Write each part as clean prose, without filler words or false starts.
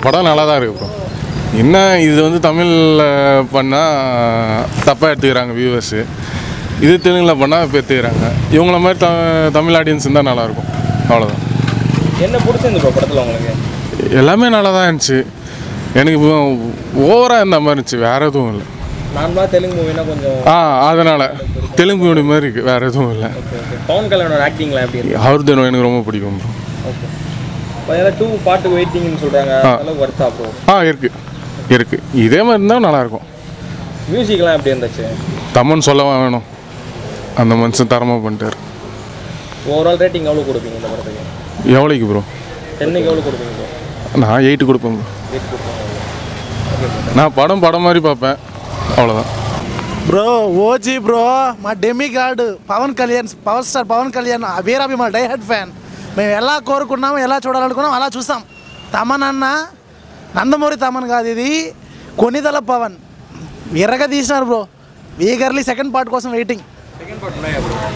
படம் நல்லா தான் இருக்குது ப்ரோ. என்ன இது வந்து தமிழில் பண்ணால் தப்பாக எடுத்துக்கிறாங்க வியூவர்ஸு, இது தெலுங்கில் பண்ணால் இப்போ எடுத்துக்கிறாங்க. இவங்கள மாதிரி தமிழ் ஆடியன்ஸ் இருந்தால் நல்லாயிருக்கும், அவ்வளோதான். என்ன பிடிச்சிருந்து ப்ரோ படத்தில் உங்களுக்கு? எல்லாமே நல்லா தான் இருந்துச்சு. எனக்கு இப்போ ஓவராக இருந்த மாதிரி இருந்துச்சு, வேறு எதுவும் இல்லை. நார்மலாக தெலுங்கு மூவினா கொஞ்சம் அதனால் தெலுங்கு மூவி மாதிரி இருக்குது, வேறு எதுவும் இல்லை. பவன் கல்யாணோட ஆக்டிங்லாம் எப்படி இருக்கு? அவர்து எனக்கு ரொம்ப பிடிக்கும் ப்ரோ. ஓகே. இப்போ 2 பார்ட் வெயிட்டிங்னு சொல்கிறாங்க, அதெல்லாம் ஒர்த்தா ப்ரோ? இருக்குது இதே மாதிரி இருந்தால் நல்லாயிருக்கும். மியூசிக்லாம் எப்படி இருந்துச்சு? தமன் சொல்லவா வேணும், அந்த மனுஷன் தரமாக பண்ணிட்டார். ஓவரால் ரேட்டிங் எவ்வளோ கொடுப்பீங்க இந்த படத்துக்கு? எவ்வளோக்கு ப்ரோ? 10க்கு எவ்வளோ கொடுப்பீங்க ப்ரோ? நான் 8 கொடுப்பேன் ப்ரோ. 8 கொடுப்பேன். நான் படம் மாதிரி பார்ப்பேன், అవ్వలేదా బ్రో ఓజీ బ్రో మా demigod Pawan Kalyan power star Pawan Kalyan వీరాభి మా డైహెడ్ ఫ్యాన్. మేము ఎలా కోరుకున్నాము ఎలా చూడాలనుకున్నాం అలా చూసాం. తమన్ అన్న నందమూరి తమన్ కాదు, ఇది కొనిదల పవన్ ఎర్రగా తీసినారు బ్రో. ఈగర్లీ సెకండ్ పార్ట్ కోసం వెయిటింగ్.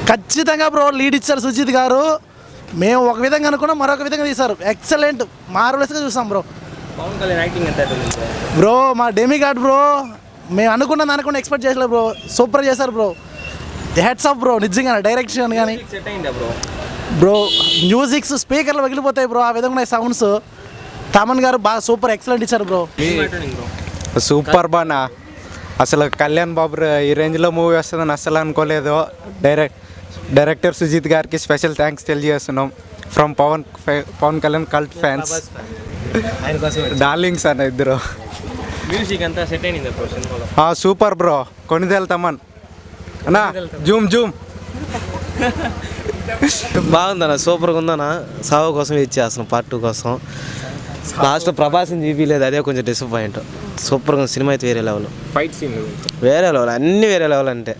ఖచ్చితంగా బ్రో లీడ్ ఇచ్చారు సుజిత్ గారు. మేము ఒక విధంగా అనుకున్నాం, మరొక విధంగా తీశారు. ఎక్సలెంట్, మార్వెలస్గా చూసాం బ్రో. పవన్ కళ్యాణ్ యాక్టింగ్ ఎంత బ్రో? మా డెమిగాడ్ బ్రో, మేము అనుకున్న ఎక్స్పెక్ట్ చేయలేదు బ్రో. సూపర్ చేశారు బ్రో, హెడ్స్ ఆఫ్ బ్రో. నిజంగా డైరెక్షన్ కానీ బ్రో, మ్యూజిక్స్ స్పీకర్లు పగిలిపోతాయి బ్రో, ఆ విధంగా ఉన్నాయి సౌండ్స్. తమన్ గారు బాగా సూపర్ ఎక్సలెంట్ ఇచ్చారు బ్రో. సూపర్ బానా, అసలు కళ్యాణ్ బాబు ఈ రేంజ్లో మూవీ వస్తుందని అస్సలు అనుకోలేదు. డైరెక్టర్ సుజిత్ గారికి స్పెషల్ థ్యాంక్స్ తెలియజేస్తున్నాం from Pawan Kalyan cult fans, darlings అన్న ఇద్దరు. మ్యూజిక్ అంతా సెట్ అయింది బ్రో సినిమాలో. సూపర్ బ్రో, కొనిదెల తమన్ అన్నా జూమ్ జూమ్. బాగుందన్న, సూపర్గా ఉందన్న. సావు కోసం వెయిట్ చేస్తున్నాం పార్ట్ 2 కోసం. లాస్ట్లో ప్రభాస్ని చూపించలేదు, అదే కొంచెం డిసప్పాయింట్. సూపర్గా ఉంది సినిమా అయితే, వేరే లెవెల్. ఫైట్ సీన్ వేరే లెవెల్, అన్నీ వేరే లెవెల్. అంటే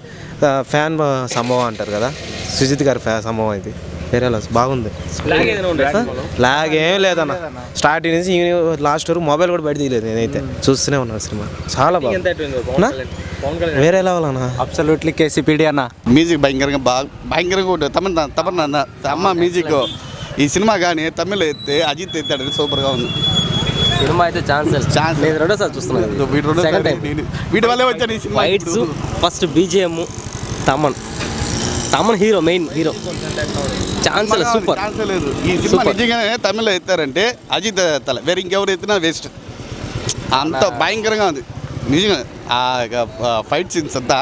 ఫ్యాన్ సంభవం అంటారు కదా, సుజిత్ గారి సంభవం ఇది వేరే లెవెల్, బాగుంది. లాగ్ ఏం లేదన్న, స్టార్టింగ్ నుంచి లాస్ట్ వరకు మొబైల్ కూడా బయట తీయలేదు. నేనైతే చూస్తూనే ఉన్నాను సినిమా, చాలా బాగుంది, వేరే లెవెల్ అన్న. అబ్సల్యూట్లీ కేసీపీడీ అన్న. మ్యూజిక్ భయంకరంగా ఉంటుంది. తమన్ అన్న అమ్మ మ్యూజిక్ ఈ సినిమా కానీ తమిళ ఎత్తే అజిత్ ఎత్తాడు, సూపర్గా ఉంది సినిమా అయితే. ఛాన్స్ రెండోసారి చూస్తున్నాను, వీటి వల్లే వచ్చాను ఈ cinema. Fights first BGM, Thaman hero, main hero. Chance super, chance లేదు. ఈ సినిమా నిజంగానే తమిళ ఎత్తారంటే అజిత్ ఎత్తాలి, వేరే ఇంకెవరు ఎత్తినా వేస్ట్. అంత భయంకరంగా ఉంది నిజంగా. ఆ ఫైట్ సీన్స్ అంతా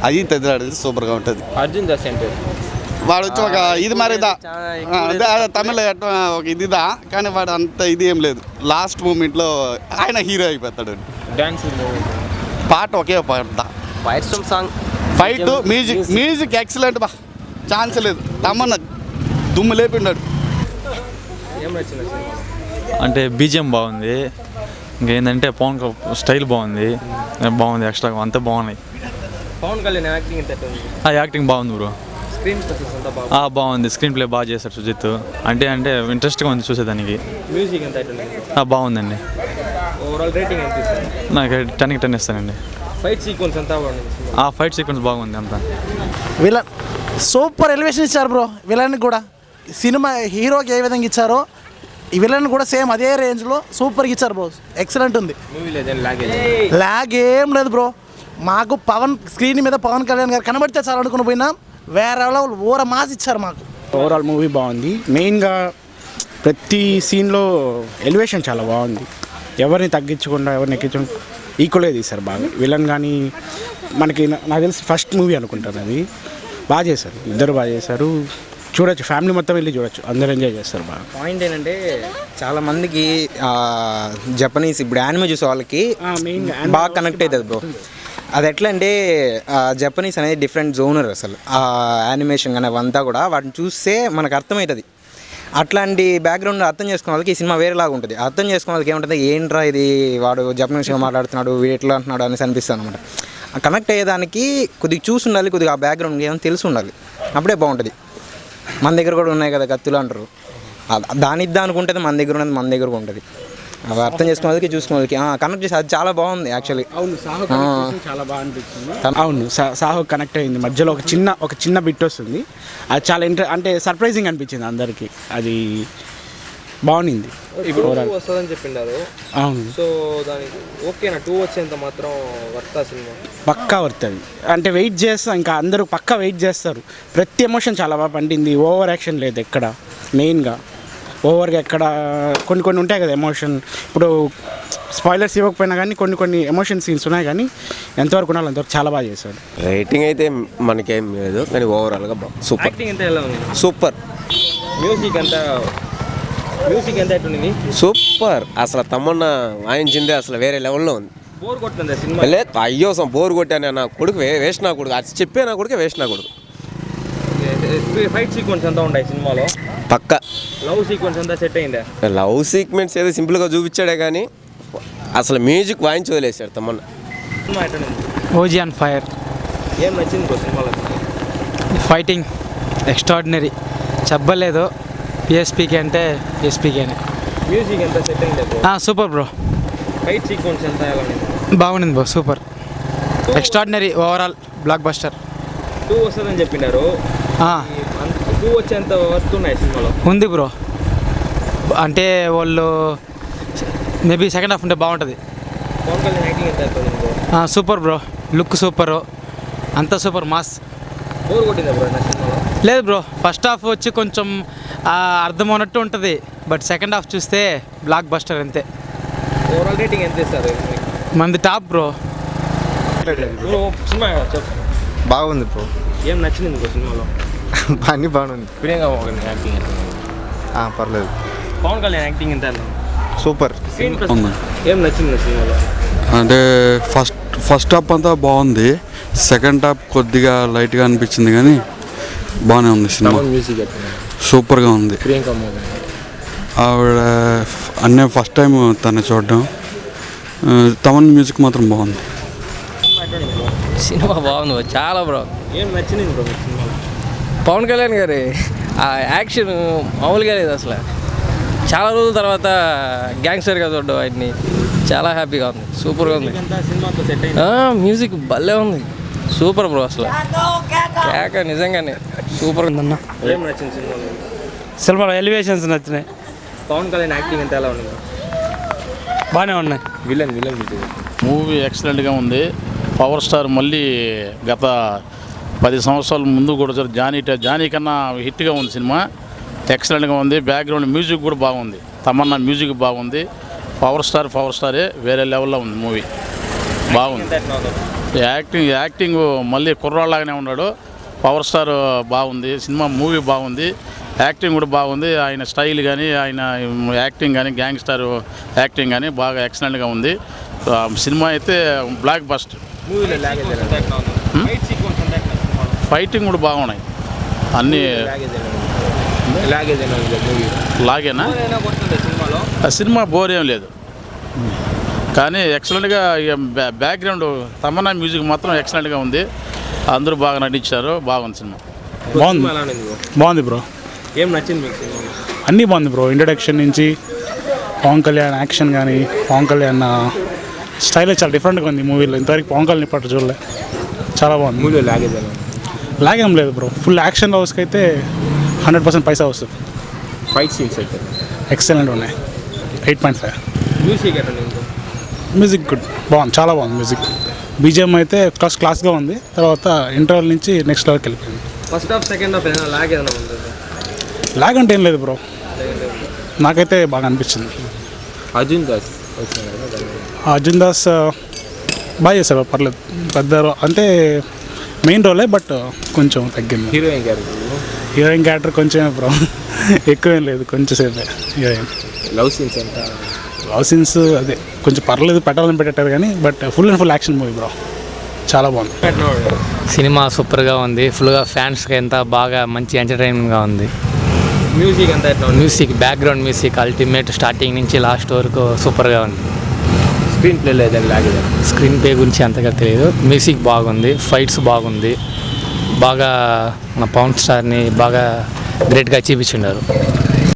అజిత్ ఎత్తాడు, సూపర్గా ఉంటుంది. అర్జున్ దాస్ అంటే వాడు వచ్చి ఒక ఇది మరిదా తమిళ ఒక ఇదిదా, కానీ వాడు అంత ఇది ఏం లేదు. లాస్ట్ మూమెంట్లో ఆయన హీరో అయిపోతాడు. డాన్స్ పాట ఒకే పాట, ఫైట్ మ్యూజిక్ ఎక్సలెంట్ బా, ఛాన్స్ లేదు. తమన్న దుమ్ము లేపిండాడు. అంటే బీజిఎం బాగుంది, ఇంకేంటంటే పవన్ స్టైల్ బాగుంది, ఎక్స్ట్రా అంతా బాగున్నాయి. పవన్ కళ్యాణ్ యాక్టింగ్ ఎంత? యాక్టింగ్ బాగుంది బ్రో, బాగుంది. స్క్రీన్ ప్లే బాగా చేశారు సుజిత్. అంటే ఇంట్రెస్ట్గా ఉంది చూసేదానికి. మ్యూజిక్ ఎంత? బాగుందండి. ఓవరాల్ రేటింగ్ ఎంత? నాకు 10కి 10 ఇస్తానండి. ఫైట్ సీక్వెన్స్ అంతా ఫైట్ సీక్వెన్స్ బాగుంది అంతా. విలన్ సూపర్ ఎలివేషన్ ఇచ్చారు బ్రో. విలన్ కూడా సినిమా హీరోకి ఏ విధంగా ఇచ్చారో ఈ విలన్ కూడా సేమ్ అదే రేంజ్లో సూపర్గా ఇచ్చారు బ్రో. ఎక్సలెంట్ ఉంది, లాగ్ ఏం లేదు బ్రో. మాకు స్క్రీన్ మీద పవన్ కళ్యాణ్ గారు కనబడితే చాలా అనుకుని పోయినా, వేరే ఊర మాస్ ఇచ్చారు మాకు. ఓవరాల్ మూవీ బాగుంది. మెయిన్గా ప్రతి సీన్లో ఎలివేషన్ చాలా బాగుంది. ఎవరిని తగ్గించకుండా ఎవరిని ఎక్కించకుండా ఈక్వల్గా తీశారు బాగా. విలన్ కానీ మనకి నాకు తెలిసి ఫస్ట్ మూవీ అనుకుంటాను, అది బాగా చేశారు, ఇద్దరు బాగా చేశారు. చూడొచ్చు, ఫ్యామిలీ మొత్తం వెళ్ళి చూడొచ్చు, అందరూ ఎంజాయ్ చేస్తారు బాగా. పాయింట్ ఏంటంటే చాలామందికి జపనీస్ ఇప్పుడు యానిమే చూసే వాళ్ళకి బాగా కనెక్ట్ అవుతుంది బ్రో. అది ఎట్లా అంటే జపనీస్ అనేది డిఫరెంట్ జోనర్, అసలు ఆ యానిమేషన్ కానీ అవంతా కూడా వాటిని చూస్తే మనకు అర్థమవుతుంది. అట్లాంటి బ్యాక్గ్రౌండ్ అర్థం చేసుకున్న వాళ్ళకి ఈ సినిమా వేరేలాగా ఉంటుంది. అర్థం చేసుకున్న వాళ్ళకి ఏముంటుంది, ఏంట్రా ఇది వాడు జపనీస్గా మాట్లాడుతున్నాడు, వీడు ఎట్లా అంటున్నాడు అనేసి అనిపిస్తుంది అనమాట. కనెక్ట్ అయ్యేదానికి కొద్దిగా చూసి ఉండాలి, కొద్దిగా ఆ బ్యాక్గ్రౌండ్ ఏమైనా తెలిసి ఉండాలి, అప్పుడే బాగుంటుంది. మన దగ్గర కూడా ఉన్నాయి కదా కత్తులు అంటారు, దానిద్దా అనుకుంటుంది, మన దగ్గర ఉన్నది మన దగ్గర ఉంటుంది. అవి అర్థం చేసుకున్న వాళ్ళకి చూసుకున్న వాళ్ళకి కనెక్ట్ చేసి అది చాలా బాగుంది యాక్చువల్లీ. అవును, సాహో చాలా బాగా అనిపించింది. అవును, సాహో కనెక్ట్ అయింది. మధ్యలో ఒక చిన్న బిట్ వస్తుంది, అది చాలా అంటే సర్ప్రైజింగ్ అనిపించింది అందరికీ. అది బాగుంది. ఇప్పుడు వస్తుందని చెప్పిండారు. అవును, సో దానికి ఓకేనా 2 వచ్చేంత మాత్రం వర్తా సినిమా? పక్కా వర్తుంది. అంటే వెయిట్ చేస్తా, ఇంకా అందరూ పక్కా వెయిట్ చేస్తారు. ప్రతి ఎమోషన్ చాలా బాగా పండింది. ఓవర్ యాక్షన్ లేదు ఎక్కడ, మెయిన్గా ఓవర్గా ఎక్కడ కొన్ని ఉంటాయి కదా ఎమోషన్. ఇప్పుడు స్పాయిలర్స్ ఇవ్వకపోయినా కానీ కొన్ని ఎమోషన్ సీన్స్ ఉన్నాయి, కానీ ఎంతవరకు ఉండాలి అంతవరకు చాలా బాగా చేశాడు. రేటింగ్ అయితే మనకేం లేదు, కానీ ఓవరాల్గా సూపర్. యాక్టింగ్ ఎంత ఎలా ఉంది? సూపర్ మ్యూజిక్ ఎంత ఎట్లుంది? సూపర్. అసలు తమన్నా వాయించిందే అసలు వేరే లెవెల్లో ఉంది. బోర్ కొడుతుంది సినిమా? లేదు, అయ్యో బోర్ కొట్టాను నా కొడుకు, వేస్ట్ నా కొడుకు, అది చెప్పే నా కొడుకు వేస్ట్ నా కొడుకు. ఫైట్ సీక్వెన్స్ ఎంత ఉన్నాయి సినిమాలో? పక్క లవ్ సీక్వెన్స్ అంతా సెట్ అయిందా? లవ్ సీక్వెన్స్ ఏదో సింపుల్గా చూపించాడే కానీ అసలు మ్యూజిక్ వాయించి వదిలేశాడు తమన్నా. సినిమా ఎట్లుంది? OG on fire. ఏం నచ్చింది బ్రో సినిమాలో? ఫైటింగ్ ఎక్స్ట్రాడినరీ, చెప్పలేదు. పిఎస్పీకే అంటే పిఎస్పీకేనే. మ్యూజిక్ ఎంత సెట్ అయిందా bro? Super bro. Fight sequence ఎంత ఎలా ఉంది? బాగుంది bro, super, extraordinary, overall block buster. 2 వస్తుందని చెప్పినారు. 2 వచ్చేంత వర్త్ ఉన్నాయి సినిమాలో? ఉంది బ్రో. అంటే వాళ్ళు మేబీ సెకండ్ హాఫ్ ఉంటే బాగుంటుంది. పవన్ కళ్యాణ్ యాక్టింగ్ ఎంత అవుతుంది bro? Super bro, look super, అంతా సూపర్, మాస్. బోర్ కొట్టిందా బ్రో నా సినిమాలో? లేదు బ్రో, ఫస్ట్ హాఫ్ వచ్చి కొంచెం అర్థం ఉన్నట్టు ఉంటుంది, బట్ సెకండ్ హాఫ్ చూస్తే బ్లాక్ బస్టర్ అంతే. ఓవరాల్ రేటింగ్ ఎంత ఇస్తారు? మంది టాప్ బ్రో. బ్రో సినిమా చెప్పు. బాగుంది బ్రో. ఏం నచ్చింది బ్రో సినిమాలో? అన్నీ బాగుంది. ప్రియాంక మోహన్ యాక్టింగ్ పర్లేదు. పవన్ కళ్యాణ్ యాక్టింగ్ ఎంత? సూపర్. స్క్రీన్ ప్లస్ ఏం నచ్చింది సినిమాలో? అంటే ఫస్ట్ హాఫ్ అంతా బాగుంది, సెకండ్ హాఫ్ కొద్దిగా లైట్గా అనిపించింది, కానీ బాగానే ఉంది సినిమా. మ్యూజిక్ సూపర్గా ఉంది. ప్రియాంక మోహన్ ఆవిడ అన్నీ ఫస్ట్ టైం తను చూడడం. తమన్ మ్యూజిక్ మాత్రం బాగుంది. సినిమా బాగుంది, చాలా బ్రో. ఏం నచ్చింది బ్రో సినిమాలో? పవన్ కళ్యాణ్ గారి ఆ యాక్షన్ మామూలుగా లేదు అసలు. చాలా రోజుల తర్వాత గ్యాంగ్స్టర్గా చూడడం ఆయన్ని చాలా హ్యాపీగా ఉంది, సూపర్గా ఉంది. సినిమాతో సెట్ అయింది. మ్యూజిక్ భలే ఉంది, సూపర్ బ్రో. అసలు కేక నిజంగానే సూపర్ ఉందన్న. ఏం నచ్చింది సినిమాలో? సినిమాలో ఎలివేషన్స్ నచ్చినాయి. పవన్ కళ్యాణ్ యాక్టింగ్ ఎంత ఎలా ఉంది? బాగానే ఉన్నాయి. విలన్ మూవీ ఎక్సలెంట్గా ఉంది. పవర్ స్టార్ మళ్ళీ గత 10 సంవత్సరాల ముందు కూడా జానీ కన్నా హిట్గా ఉంది సినిమా. ఎక్సలెంట్గా ఉంది. బ్యాక్గ్రౌండ్ మ్యూజిక్ కూడా బాగుంది. తమన్నా మ్యూజిక్ బాగుంది. పవర్ స్టారే వేరే లెవెల్లో ఉంది మూవీ. బాగుంది. యాక్టింగ్ మళ్ళీ కుర్రాళ్ళలాగానే ఉన్నాడు. పవర్ స్టార్ బాగుంది. సినిమా మూవీ బాగుంది. యాక్టింగ్ కూడా బాగుంది. ఆయన స్టైల్ కానీ ఆయన యాక్టింగ్ కానీ గ్యాంగ్స్టర్ యాక్టింగ్ కానీ బాగా ఎక్సలెంట్గా ఉంది. సినిమా అయితే బ్లాక్ బస్టర్. మూవీలో ఫైటింగ్ కూడా బాగున్నాయి అన్నీ. లాగేనా? ఆ సినిమా బోర్ ఏం లేదు, కానీ ఎక్సలెంట్గా బ్యాక్గ్రౌండ్ తమన్నా మ్యూజిక్ మాత్రం ఎక్సలెంట్గా ఉంది. అందరూ బాగా నటించారు. బాగుంది సినిమా. బాగుంది బ్రో. ఏం నచ్చింది మీకు సినిమాలో? అన్నీ బాగుంది బ్రో. ఇంట్రడక్షన్ నుంచి పవన్ కళ్యాణ్ యాక్షన్ కానీ, పవన్ కళ్యాణ్ స్టైల్ చాలా డిఫరెంట్గా ఉంది మూవీలో. ఇంతవరకు పవన్ కళ్యాణ్ పట్టు చూడలే, చాలా బాగుంది. మూవీలో లాగేం లేదు బ్రో. ఫుల్ యాక్షన్ హౌస్కి అయితే 100% పైసా వస్తుంది. ఫైట్ సీన్స్ అయితే ఎక్సలెంట్ ఉన్నాయి. 8.5. మ్యూజిక్ ఎట్లా ఉంది? మ్యూజిక్ గుడ్, బాగుంది, చాలా బాగుంది మ్యూజిక్. బీజిఎం అయితే క్లాస్గా ఉంది. తర్వాత ఇంటర్వెల్ నుంచి నెక్స్ట్ లెవెల్కి వెళ్ళిపోయింది. ఫస్ట్ హాఫ్ సెకండ్ హాఫ్ ఏదైనా లాగ్ ఏదైనా ఉంది? లాగ్ అంటే ఏం లేదు బ్రో, నాకైతే బాగా అనిపించింది. అర్జున్ దాస్ బాగా చేశారు, పర్లేదు. పెద్ద అంటే మెయిన్ రోలే, బట్ కొంచెం తగ్గింది. హీరోయిన్ క్యారెక్టర్ కొంచెమే బ్రో, ఎక్కువేం లేదు, కొంచెం సేపే హీరోయిన్. లవ్ సీన్స్ ఎంత? లవ్ సీన్స్ అదే కొంచెం పర్లేదు, పెట్టాలని పెట్టారు కానీ, but full and full action movie bro, చాలా బాగుంది. సినిమా సూపర్గా ఉంది. ఫుల్గా ఫ్యాన్స్కి ఎంత బాగా మంచి ఎంటర్టైన్మెంట్గా ఉంది. మ్యూజిక్ అంతా ఎట్లా ఉంది? Music, background music ultimate, starting నుంచి లాస్ట్ వరకు సూపర్గా ఉంది. స్క్రీన్ ప్లే లేదని లాగేది? స్క్రీన్ ప్లే గురించి అంతగా తెలియదు. మ్యూజిక్ బాగుంది, ఫైట్స్ బాగుంది, బాగా మన పవన్ స్టార్ని బాగా గ్రేట్గా చూపించున్నారు.